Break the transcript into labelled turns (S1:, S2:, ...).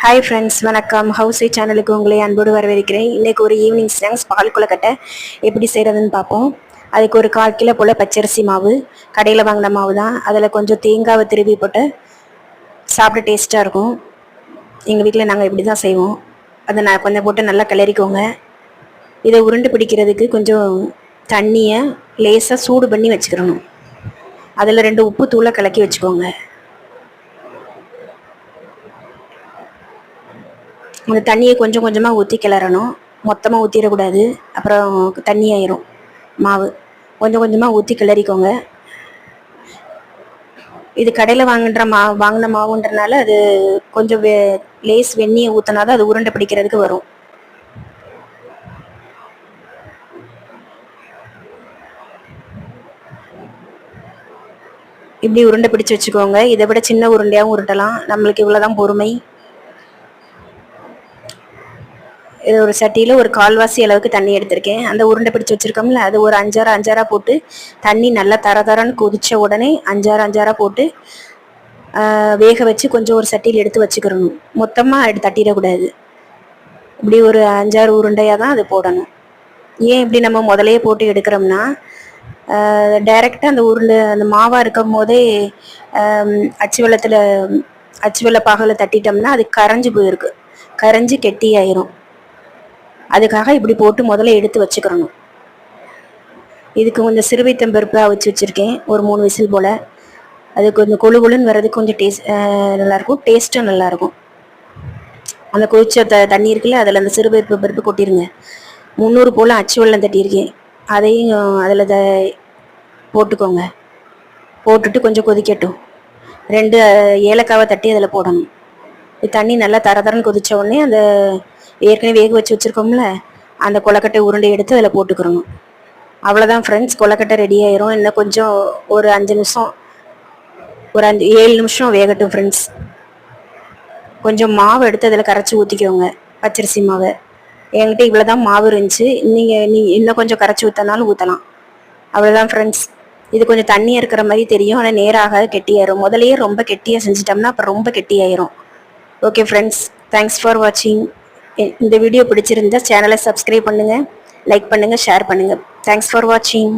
S1: Hi friends, வணக்கம். House wife சேனலுக்கு உங்களை அன்போடு வரவேற்கிறேன். இன்றைக்கி ஒரு ஈவினிங் ஸ்நாக்ஸ் பால் கொழுக்கட்டை எப்படி செய்கிறதுன்னு பார்ப்போம். அதுக்கு ஒரு 1/4 கிலோ போல் பச்சரிசி மாவு, கடையில் வாங்கின மாவு தான். அதில் கொஞ்சம் தேங்காவை திருவி போட்டு சாப்பிட டேஸ்ட்டாக இருக்கும். எங்கள் வீட்டில் நாங்கள் இப்படி தான் செய்வோம். அதை நான் கொஞ்சம் போட்டு நல்லா கிளறிக்கோங்க. இதை உருண்டை பிடிக்கிறதுக்கு கொஞ்சம் தண்ணியை லேசாக சூடு பண்ணி வச்சுக்கிறணும். அதில் 2 உப்பு தூளை கலக்கி வச்சுக்கோங்க. அந்த தண்ணியை கொஞ்சம் கொஞ்சமாக ஊற்றி கிளறணும். மொத்தமாக ஊற்றிடக்கூடாது, அப்புறம் தண்ணி ஆயிரும் மாவு. கொஞ்சம் கொஞ்சமாக ஊற்றி கிளறிக்கோங்க. இது கடையில் வாங்கின மாவுன்றனால அது கொஞ்சம் லேஸ் வெந்நியை ஊற்றினா தான் அது உருண்டை பிடிக்கிறதுக்கு வரும். இப்படி உருண்டை பிடிச்சி வச்சுக்கோங்க. இதை விட சின்ன உருண்டையாகவும் உருட்டலாம். நம்மளுக்கு இவ்வளோதான் பொறுமை. இது ஒரு சட்டியில் ஒரு 1/4 அளவுக்கு தண்ணி எடுத்திருக்கேன். அந்த உருண்டை பிடிச்சி வச்சுருக்கோம்ல, அது ஒரு அஞ்சாறாக போட்டு தண்ணி நல்லா தரன்னு கொதித்த உடனே அஞ்சாறாக போட்டு வேக வச்சு கொஞ்சம் ஒரு சட்டியில் எடுத்து வச்சுக்கிறணும். மொத்தமாக எடுத்து தட்டிடக்கூடாது. இப்படி ஒரு 5-6 உருண்டையாக தான் அது போடணும். ஏன் இப்படி நம்ம முதலையே போட்டு எடுக்கிறோம்னா, டைரெக்டாக அந்த மாவாக இருக்கும் போதே அச்சு வெள்ள பாகில் தட்டிட்டோம்னா அது கரைஞ்சி போயிருக்கு, கரைஞ்சி கெட்டியாயிரும். அதுக்காக இப்படி போட்டு முதல்ல எடுத்து வச்சுக்கிறணும். இதுக்கு கொஞ்சம் சிறுவைத்தம்பருப்பு அவிச்சு வச்சுருக்கேன், ஒரு 3 விசில் போல். அது கொஞ்சம் கொழுன்னு வர்றதுக்கு கொஞ்சம் நல்லாயிருக்கும், டேஸ்ட்டும் நல்லாயிருக்கும். அந்த கொதிச்ச தண்ணி இருக்குல்ல, அதில் அந்த பருப்பு கொட்டிடுங்க. 300 போல் அச்சு வெல்லம் தட்டியிருக்கேன், அதையும் அதில் போட்டுக்கோங்க. போட்டுட்டு கொஞ்சம் கொதிக்கட்டும். 2 ஏலக்காவை தட்டி அதில் போடணும். தண்ணி நல்லா தரன்னு கொதிச்ச உடனே அந்த ஏற்கனவே வேக வச்சு வச்சுருக்கோம்ல, அந்த கொழுக்கட்டை உருண்டை எடுத்து அதில் போட்டுக்கிறணும். அவ்வளோதான் ஃப்ரெண்ட்ஸ், கொழுக்கட்டை ரெடி ஆயிரும். இன்னும் கொஞ்சம் ஒரு 5 நிமிஷம், ஒரு 7 நிமிஷம் வேகட்டும் ஃப்ரெண்ட்ஸ். கொஞ்சம் மாவு எடுத்து அதில் கரைச்சி ஊற்றிக்கோங்க, பச்சரிசி மாவை. என்கிட்ட இவ்வளோ தான் மாவு இருந்துச்சு. நீங்கள் இன்னும் கொஞ்சம் கரைச்சி ஊற்றினாலும் ஊற்றலாம். அவ்வளோதான் ஃப்ரெண்ட்ஸ். இது கொஞ்சம் தண்ணியாக இருக்கிற மாதிரி தெரியும், ஆனால் நேராக கெட்டியாயிரும். முதலையே ரொம்ப கெட்டியாக செஞ்சிட்டோம்னா அப்புறம் ரொம்ப கெட்டியாயிரும். ஓகே ஃப்ரெண்ட்ஸ், தேங்க்ஸ் ஃபார் வாட்சிங். இந்த வீடியோ பிடிச்சிருந்தா சேனலை சப்ஸ்கிரைப் பண்ணுங்கள், லைக் பண்ணுங்கள், ஷேர் பண்ணுங்கள். தேங்க்ஸ் ஃபார் வாட்சிங்.